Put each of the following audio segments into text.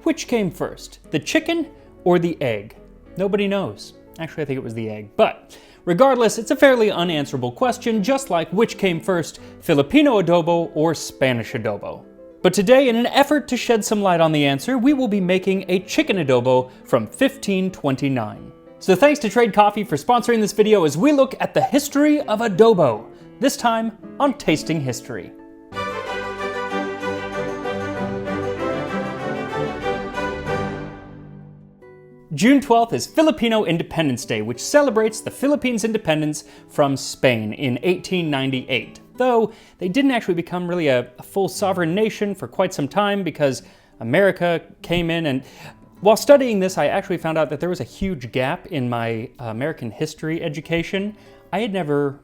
Which came first, the chicken or the egg? Nobody knows. Actually, I think it was the egg. But regardless, it's a fairly unanswerable question, just like which came first, Filipino adobo or Spanish adobo. But today, in an effort to shed some light on the answer, we will be making a chicken adobo from 1529. So thanks to Trade Coffee for sponsoring this video as we look at the history of adobo, this time on Tasting History. June 12th is Filipino Independence Day, which celebrates the Philippines' independence from Spain in 1898. Though they didn't actually become really a full sovereign nation for quite some time because America came in, and while studying this, I actually found out that there was a huge gap in my American history education. I had never,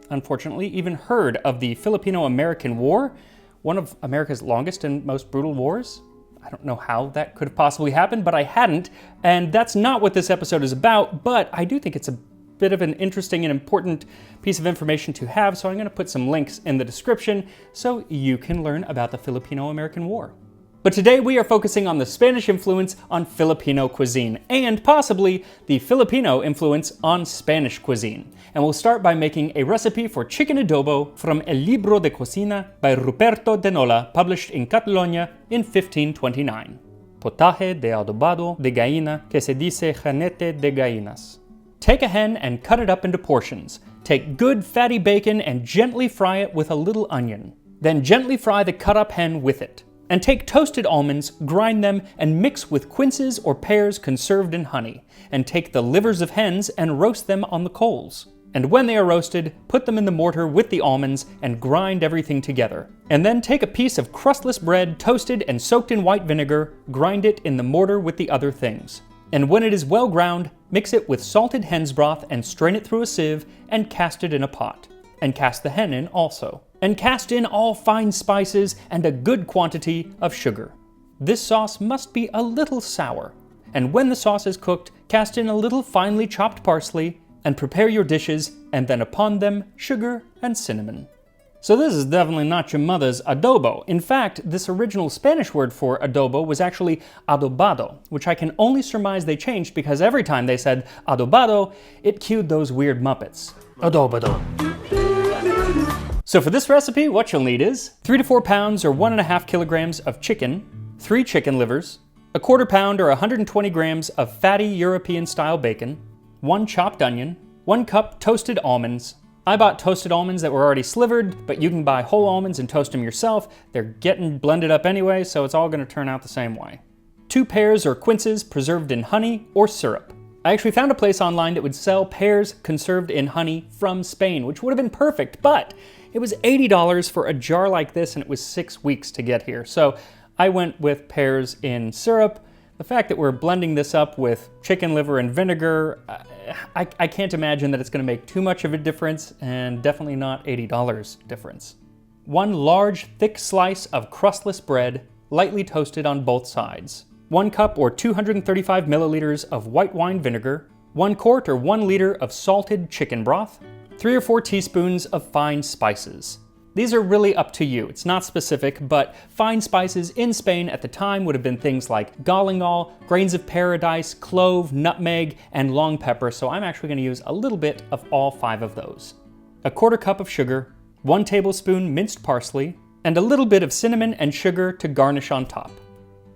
unfortunately, even heard of the Filipino-American War, one of America's longest and most brutal wars. I don't know how that could have possibly happened, but I hadn't, and that's not what this episode is about, but I do think it's a bit of an interesting and important piece of information to have, so I'm going to put some links in the description so you can learn about the Filipino-American War. But today we are focusing on the Spanish influence on Filipino cuisine, and possibly the Filipino influence on Spanish cuisine. And we'll start by making a recipe for chicken adobo from El Libro de Cocina by Ruperto de Nola, published in Catalonia in 1529. Potaje de adobado de gallina que se dice janete de gallinas. Take a hen and cut it up into portions. Take good fatty bacon and gently fry it with a little onion. Then gently fry the cut up hen with it. And take toasted almonds, grind them, and mix with quinces or pears conserved in honey. And take the livers of hens and roast them on the coals. And when they are roasted, put them in the mortar with the almonds and grind everything together. And then take a piece of crustless bread toasted and soaked in white vinegar, grind it in the mortar with the other things. And when it is well ground, mix it with salted hen's broth and strain it through a sieve and cast it in a pot. And cast the hen in also. And cast in all fine spices and a good quantity of sugar. This sauce must be a little sour. And when the sauce is cooked, cast in a little finely chopped parsley, and prepare your dishes, and then upon them, sugar and cinnamon. So this is definitely not your mother's adobo. In fact, this original Spanish word for adobo was actually adobado, which I can only surmise they changed because every time they said adobado, it cued those weird Muppets. Adobado. So for this recipe, what you'll need is 3 to 4 pounds or 1.5 kilograms of chicken, 3 chicken livers, a quarter pound or 120 grams of fatty European-style bacon, 1 chopped onion, 1 cup toasted almonds. I bought toasted almonds that were already slivered, but you can buy whole almonds and toast them yourself. They're getting blended up anyway, so it's all going to turn out the same way. 2 pears or quinces preserved in honey or syrup. I actually found a place online that would sell pears conserved in honey from Spain, which would have been perfect, but it was $80 for a jar like this, and it was 6 weeks to get here. So I went with pears in syrup. The fact that we're blending this up with chicken liver and vinegar, I can't imagine that it's going to make too much of a difference, and definitely not $80 difference. 1 large, thick slice of crustless bread, lightly toasted on both sides. 1 cup or 235 milliliters of white wine vinegar. 1 quart or 1 liter of salted chicken broth. 3 or 4 teaspoons of fine spices. These are really up to you. It's not specific, but fine spices in Spain at the time would have been things like galangal, grains of paradise, clove, nutmeg, and long pepper, so I'm actually going to use a little bit of all 5 of those. A quarter cup of sugar, 1 tablespoon minced parsley, and a little bit of cinnamon and sugar to garnish on top.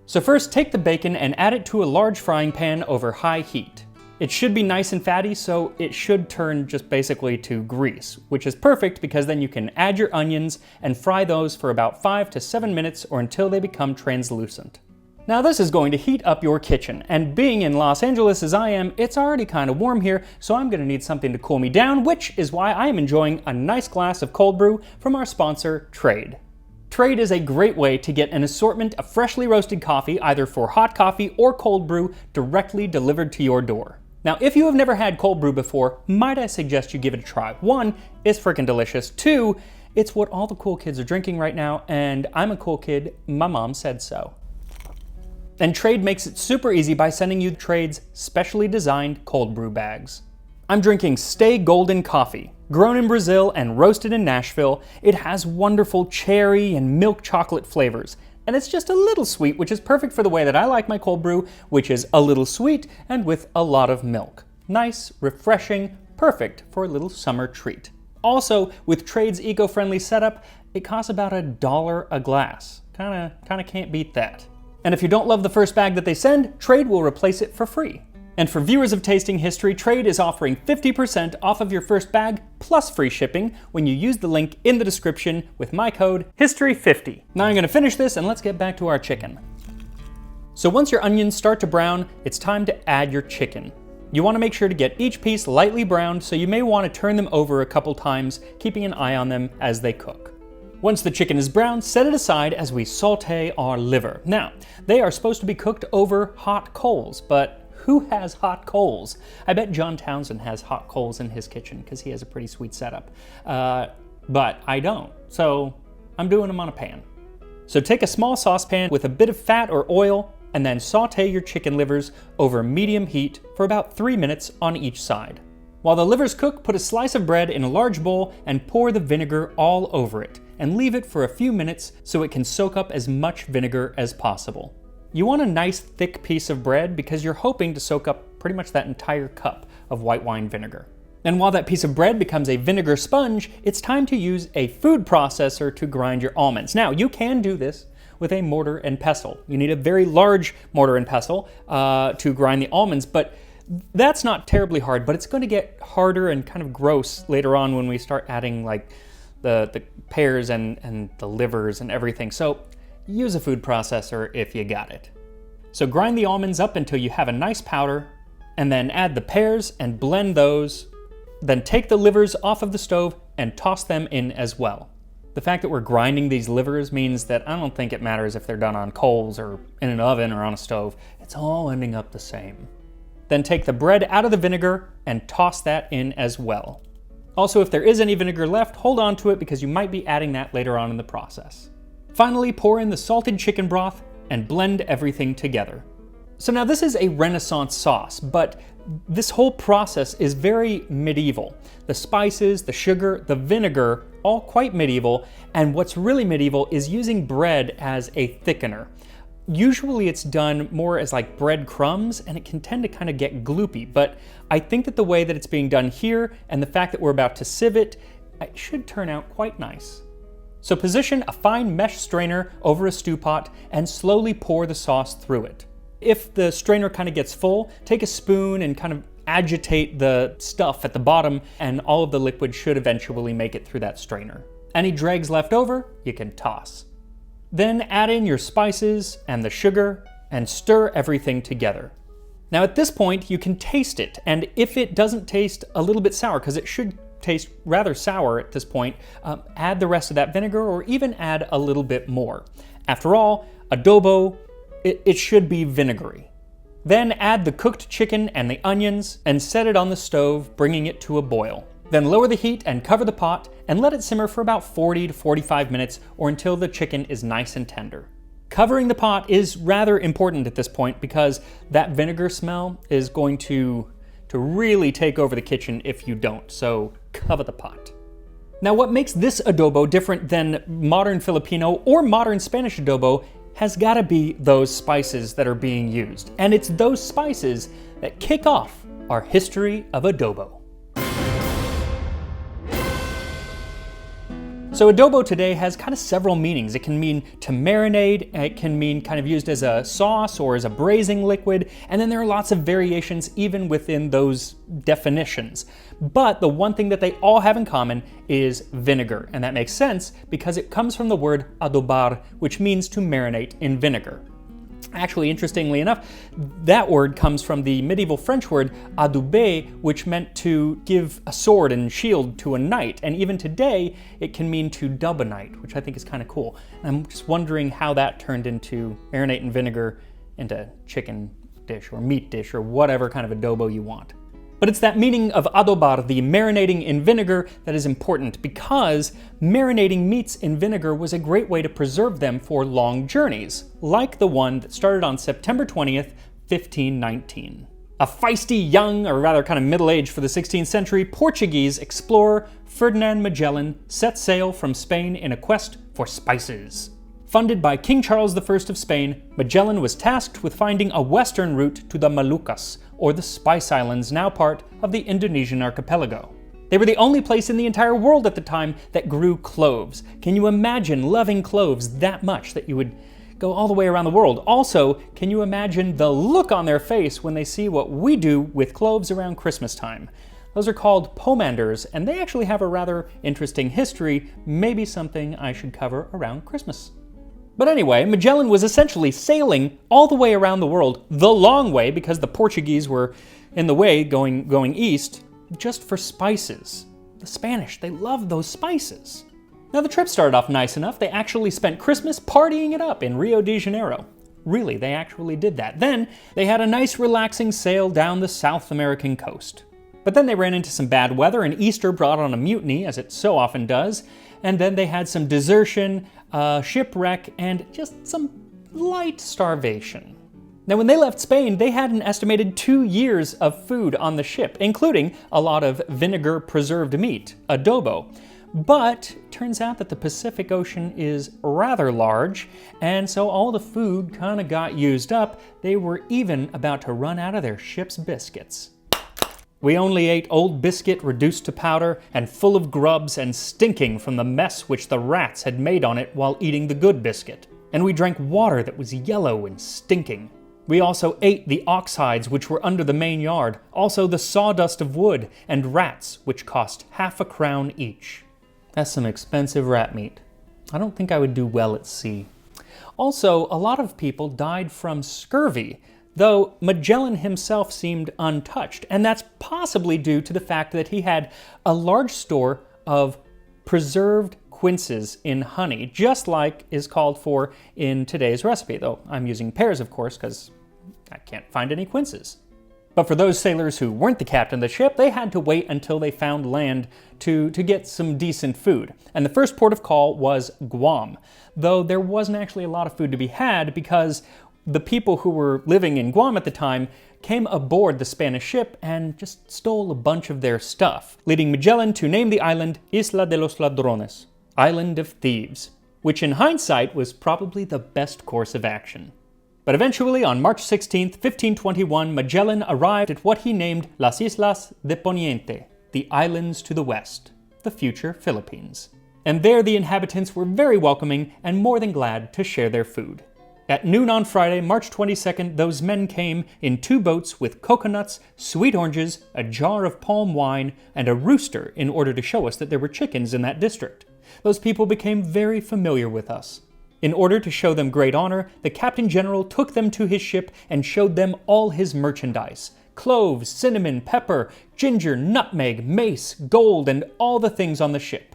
So first, take the bacon and add it to a large frying pan over high heat. It should be nice and fatty, so it should turn just basically to grease, which is perfect because then you can add your onions and fry those for about 5 to 7 minutes or until they become translucent. Now this is going to heat up your kitchen, and being in Los Angeles as I am, it's already kind of warm here, so I'm going to need something to cool me down, which is why I am enjoying a nice glass of cold brew from our sponsor, Trade. Trade is a great way to get an assortment of freshly roasted coffee, either for hot coffee or cold brew, directly delivered to your door. Now, if you have never had cold brew before, might I suggest you give it a try. 1, it's freaking delicious. 2, it's what all the cool kids are drinking right now, and I'm a cool kid, my mom said so. And Trade makes it super easy by sending you Trade's specially designed cold brew bags. I'm drinking Stay Golden coffee. Grown in Brazil and roasted in Nashville, it has wonderful cherry and milk chocolate flavors. And it's just a little sweet, which is perfect for the way that I like my cold brew, which is a little sweet and with a lot of milk. Nice, refreshing, perfect for a little summer treat. Also, with Trade's eco-friendly setup, it costs about $1 a glass. Kinda can't beat that. And if you don't love the first bag that they send, Trade will replace it for free. And for viewers of Tasting History, Trade is offering 50% off of your first bag plus free shipping when you use the link in the description with my code HISTORY50. Now I'm gonna finish this and let's get back to our chicken. So once your onions start to brown, it's time to add your chicken. You wanna make sure to get each piece lightly browned, so you may wanna turn them over a couple times, keeping an eye on them as they cook. Once the chicken is brown, set it aside as we saute our liver. Now, they are supposed to be cooked over hot coals, but who has hot coals? I bet John Townsend has hot coals in his kitchen because he has a pretty sweet setup. But I don't, so I'm doing them on a pan. So take a small saucepan with a bit of fat or oil and then saute your chicken livers over medium heat for about 3 minutes on each side. While the livers cook, put a slice of bread in a large bowl and pour the vinegar all over it and leave it for a few minutes so it can soak up as much vinegar as possible. You want a nice thick piece of bread because you're hoping to soak up pretty much that entire cup of white wine vinegar. And while that piece of bread becomes a vinegar sponge, it's time to use a food processor to grind your almonds. Now, you can do this with a mortar and pestle. You need a very large mortar and pestle to grind the almonds, but that's not terribly hard, but it's going to get harder and kind of gross later on when we start adding like the pears and the livers and everything. So use a food processor if you got it. So grind the almonds up until you have a nice powder, and then add the pears and blend those. Then take the livers off of the stove and toss them in as well. The fact that we're grinding these livers means that I don't think it matters if they're done on coals or in an oven or on a stove. It's all ending up the same. Then take the bread out of the vinegar and toss that in as well. Also, if there is any vinegar left, hold on to it because you might be adding that later on in the process. Finally, pour in the salted chicken broth and blend everything together. So now this is a Renaissance sauce, but this whole process is very medieval. The spices, the sugar, the vinegar, all quite medieval, and what's really medieval is using bread as a thickener. Usually it's done more as like bread crumbs, and it can tend to kind of get gloopy, but I think that the way that it's being done here and the fact that we're about to sieve it should turn out quite nice. So position a fine mesh strainer over a stew pot and slowly pour the sauce through it. If the strainer kind of gets full, take a spoon and kind of agitate the stuff at the bottom, and all of the liquid should eventually make it through that strainer. Any dregs left over, you can toss. Then add in your spices and the sugar and stir everything together. Now at this point, you can taste it, and if it doesn't taste a little bit sour, because it should taste rather sour at this point, add the rest of that vinegar or even add a little bit more. After all, adobo, it should be vinegary. Then add the cooked chicken and the onions and set it on the stove, bringing it to a boil. Then lower the heat and cover the pot and let it simmer for about 40 to 45 minutes or until the chicken is nice and tender. Covering the pot is rather important at this point because that vinegar smell is going to really take over the kitchen if you don't, so cover the pot. Now what makes this adobo different than modern Filipino or modern Spanish adobo has gotta be those spices that are being used. And it's those spices that kick off our history of adobo. So adobo today has kind of several meanings. It can mean to marinate, it can mean kind of used as a sauce or as a braising liquid, and then there are lots of variations even within those definitions. But the one thing that they all have in common is vinegar, and that makes sense because it comes from the word adobar, which means to marinate in vinegar. Actually, interestingly enough, that word comes from the medieval French word adouber, which meant to give a sword and shield to a knight. And even today, it can mean to dub a knight, which I think is kind of cool. And I'm just wondering how that turned into marinate in vinegar into chicken dish or meat dish or whatever kind of adobo you want. But it's that meaning of adobar, the marinating in vinegar, that is important because marinating meats in vinegar was a great way to preserve them for long journeys, like the one that started on September 20th, 1519. A feisty young, or rather kind of middle-aged for the 16th century, Portuguese explorer Ferdinand Magellan set sail from Spain in a quest for spices. Funded by King Charles I of Spain, Magellan was tasked with finding a western route to the Moluccas, or the Spice Islands, now part of the Indonesian archipelago. They were the only place in the entire world at the time that grew cloves. Can you imagine loving cloves that much that you would go all the way around the world? Also, can you imagine the look on their face when they see what we do with cloves around Christmas time? Those are called pomanders, and they actually have a rather interesting history, maybe something I should cover around Christmas. But anyway, Magellan was essentially sailing all the way around the world, the long way, because the Portuguese were in the way going east, just for spices. The Spanish, they loved those spices. Now the trip started off nice enough. They actually spent Christmas partying it up in Rio de Janeiro. Really, they actually did that. Then they had a nice relaxing sail down the South American coast. But then they ran into some bad weather and Easter brought on a mutiny, as it so often does. And then they had some desertion, shipwreck, and just some light starvation. Now, when they left Spain, they had an estimated 2 years of food on the ship, including a lot of vinegar-preserved meat, adobo. But it turns out that the Pacific Ocean is rather large, and so all the food kind of got used up. They were even about to run out of their ship's biscuits. We only ate old biscuit reduced to powder and full of grubs and stinking from the mess which the rats had made on it while eating the good biscuit. And we drank water that was yellow and stinking. We also ate the ox hides which were under the main yard, also the sawdust of wood, and rats which cost ½ a crown each. That's some expensive rat meat. I don't think I would do well at sea. Also, a lot of people died from scurvy, though Magellan himself seemed untouched, and that's possibly due to the fact that he had a large store of preserved quinces in honey, just like is called for in today's recipe, though I'm using pears, of course, because I can't find any quinces. But for those sailors who weren't the captain of the ship, they had to wait until they found land to get some decent food. And the first port of call was Guam, though there wasn't actually a lot of food to be had because the people who were living in Guam at the time came aboard the Spanish ship and just stole a bunch of their stuff, leading Magellan to name the island Isla de los Ladrones, Island of Thieves, which in hindsight was probably the best course of action. But eventually, on March 16, 1521, Magellan arrived at what he named Las Islas de Poniente, the islands to the west, the future Philippines. And there the inhabitants were very welcoming and more than glad to share their food. At noon on Friday, March 22nd, those men came in 2 boats with coconuts, sweet oranges, a jar of palm wine, and a rooster in order to show us that there were chickens in that district. Those people became very familiar with us. In order to show them great honor, the Captain General took them to his ship and showed them all his merchandise: cloves, cinnamon, pepper, ginger, nutmeg, mace, gold, and all the things on the ship.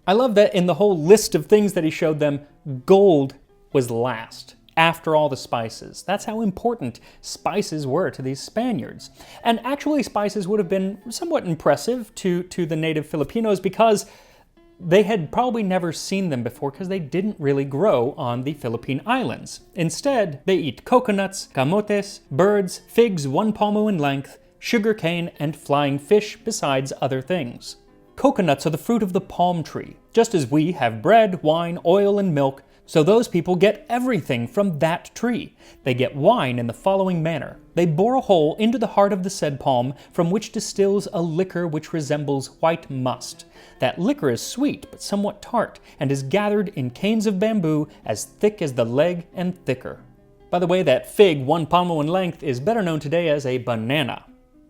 I love that in the whole list of things that he showed them, gold was last, after all the spices. That's how important spices were to these Spaniards. And actually, spices would have been somewhat impressive to the native Filipinos because they had probably never seen them before because they didn't really grow on the Philippine Islands. Instead, they eat coconuts, camotes, birds, figs 1 palmo in length, sugar cane, and flying fish, besides other things. Coconuts are the fruit of the palm tree. Just as we have bread, wine, oil, and milk, so those people get everything from that tree. They get wine in the following manner. They bore a hole into the heart of the said palm, from which distills a liquor which resembles white must. That liquor is sweet, but somewhat tart, and is gathered in canes of bamboo as thick as the leg and thicker. By the way, that fig 1 palmo in length is better known today as a banana.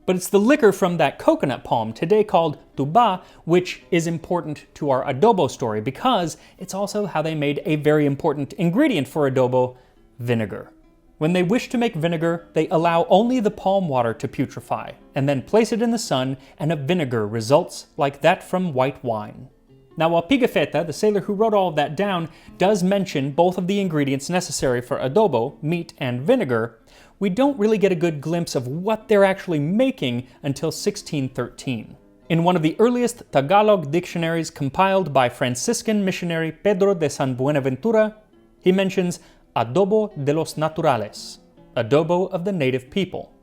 But it's the liquor from that coconut palm, today called tuba, which is important to our adobo story because it's also how they made a very important ingredient for adobo, vinegar. When they wish to make vinegar, they allow only the palm water to putrefy, and then place it in the sun, and a vinegar results like that from white wine. Now, while Pigafetta, the sailor who wrote all of that down, does mention both of the ingredients necessary for adobo, meat and vinegar, we don't really get a good glimpse of what they're actually making until 1613. In one of the earliest Tagalog dictionaries compiled by Franciscan missionary Pedro de San Buenaventura, he mentions adobo de los naturales, adobo of the native people.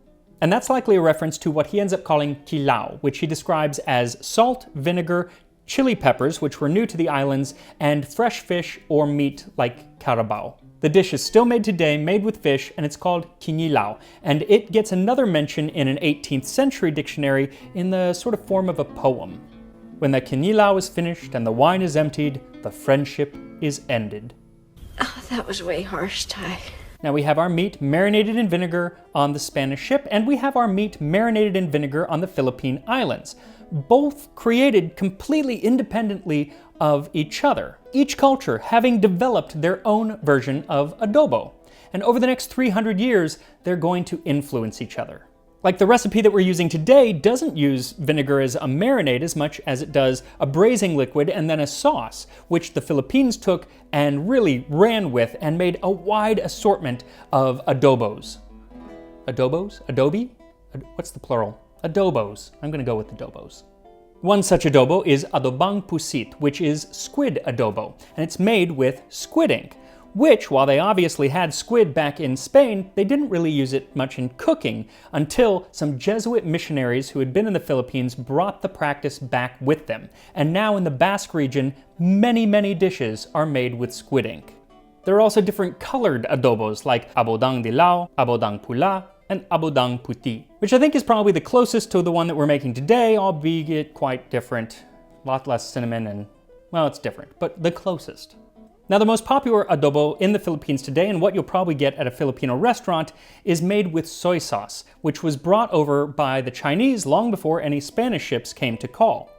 And that's likely a reference to what he ends up calling kilao, which he describes as salt, vinegar, chili peppers, which were new to the islands, and fresh fish or meat like carabao. The dish is still made today, made with fish, and it's called kinilaw, and it gets another mention in an 18th century dictionary in the sort of form of a poem. When the kinilaw is finished and the wine is emptied, the friendship is ended. Oh, that was way harsh, Ty. Now we have our meat marinated in vinegar on the Spanish ship, and we have our meat marinated in vinegar on the Philippine Islands, both created completely independently of each other, each culture having developed their own version of adobo. And over the next 300 years, they're going to influence each other. Like the recipe that we're using today doesn't use vinegar as a marinade as much as it does a braising liquid and then a sauce, which the Philippines took and really ran with and made a wide assortment of adobos. Adobos? Adobe? What's the plural? Adobos. I'm going to go with adobos. One such adobo is adobang pusit, which is squid adobo, and it's made with squid ink, which, while they obviously had squid back in Spain, they didn't really use it much in cooking until some Jesuit missionaries who had been in the Philippines brought the practice back with them. And now in the Basque region, many dishes are made with squid ink. There are also different colored adobos like abodang dilaw, abodang pula, and abodang puti, which I think is probably the closest to the one that we're making today, albeit quite different. A lot less cinnamon and, well, it's different, but the closest. Now, the most popular adobo in the Philippines today, and what you'll probably get at a Filipino restaurant, is made with soy sauce, which was brought over by the Chinese long before any Spanish ships came to call.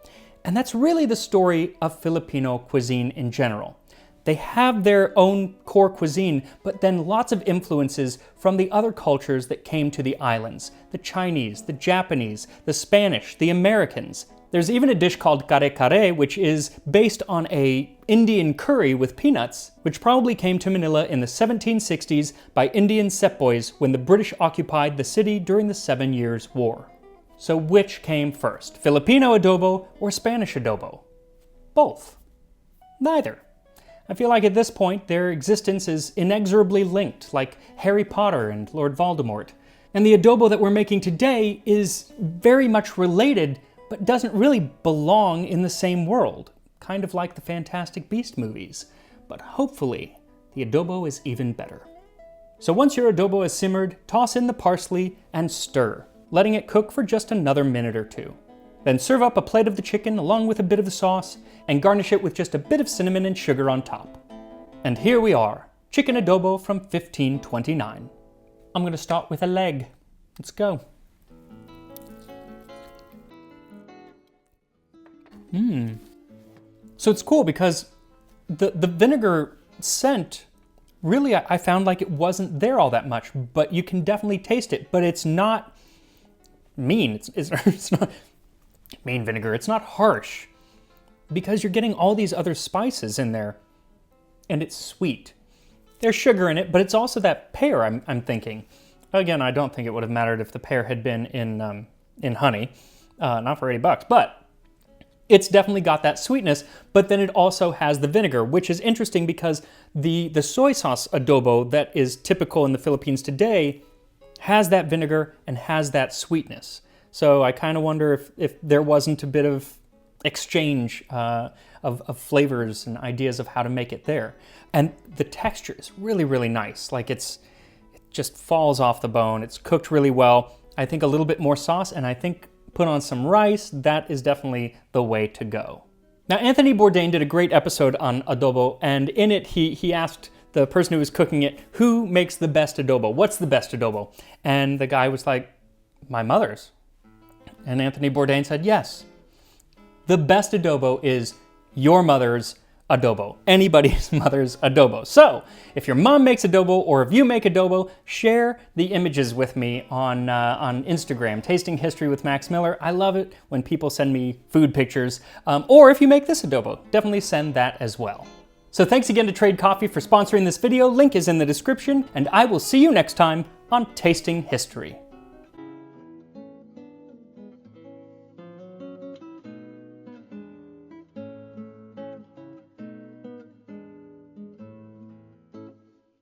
And that's really the story of Filipino cuisine in general. They have their own core cuisine, but then lots of influences from the other cultures that came to the islands. The Chinese, the Japanese, the Spanish, the Americans. There's even a dish called kare-kare, which is based on an Indian curry with peanuts, which probably came to Manila in the 1760s by Indian sepoys when the British occupied the city during the 7 Years' War. So which came first, Filipino adobo or Spanish adobo? Both. Neither. I feel like at this point their existence is inexorably linked, like Harry Potter and Lord Voldemort. And the adobo that we're making today is very much related, but doesn't really belong in the same world, kind of like the Fantastic Beast movies. But hopefully, the adobo is even better. So once your adobo is simmered, toss in the parsley and stir, letting it cook for just another minute or two. Then serve up a plate of the chicken along with a bit of the sauce, and garnish it with just a bit of cinnamon and sugar on top. And here we are, chicken adobo from 1529. I'm gonna start with a leg. Let's go. So it's cool because the vinegar scent, really I found like it wasn't there all that much, but you can definitely taste it, but it's not mean. It's not mean vinegar. It's not harsh because you're getting all these other spices in there and it's sweet. There's sugar in it, but it's also that pear I'm thinking. Again, I don't think it would have mattered if the pear had been in honey, not for $80, but it's definitely got that sweetness, but then it also has the vinegar, which is interesting because the soy sauce adobo that is typical in the Philippines today has that vinegar and has that sweetness. So I kind of wonder if there wasn't a bit of exchange of flavors and ideas of how to make it there. And the texture is really nice. Like it just falls off the bone. It's cooked really well. I think a little bit more sauce, and I think put on some rice, that is definitely the way to go. Now, Anthony Bourdain did a great episode on adobo, and in it he asked the person who was cooking it, who makes the best adobo? What's the best adobo? And the guy was like, my mother's. And Anthony Bourdain said, yes. The best adobo is your mother's adobo. Anybody's mother's adobo. So, if your mom makes adobo or if you make adobo, share the images with me on Instagram, Tasting History with Max Miller. I love it when people send me food pictures. Or if you make this adobo, definitely send that as well. So thanks again to Trade Coffee for sponsoring this video. Link is in the description, and I will see you next time on Tasting History.